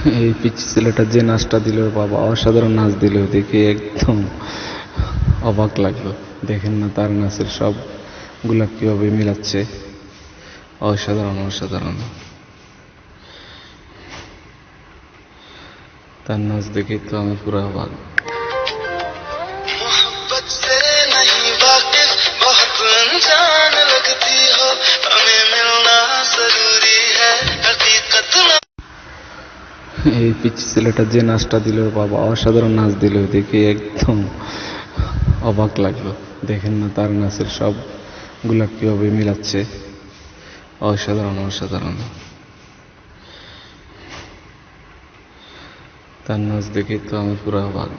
এই পিচ্চি ছেলেটা যে নাচটা দিল বাবা, অসাধারণ নাচ দিল, দেখে একদম অবাক লাগলো। দেখেন না তার নাচের সবগুলা কিভাবে মিলাচ্ছে, অসাধারণ অসাধারণ। তার নাচ দেখে তো আমি পুরো অবাক। এই পিচ্চি ছেলেটা যে নাচটা দিল বাবা, অসাধারণ নাচ দিল, দেখে একদম অবাক লাগলো। দেখেন না তার নাচের সবগুলা কিভাবে মিলাচ্ছে, অসাধারণ অসাধারণ। তার নাচ দেখে তো আমি পুরো অবাক।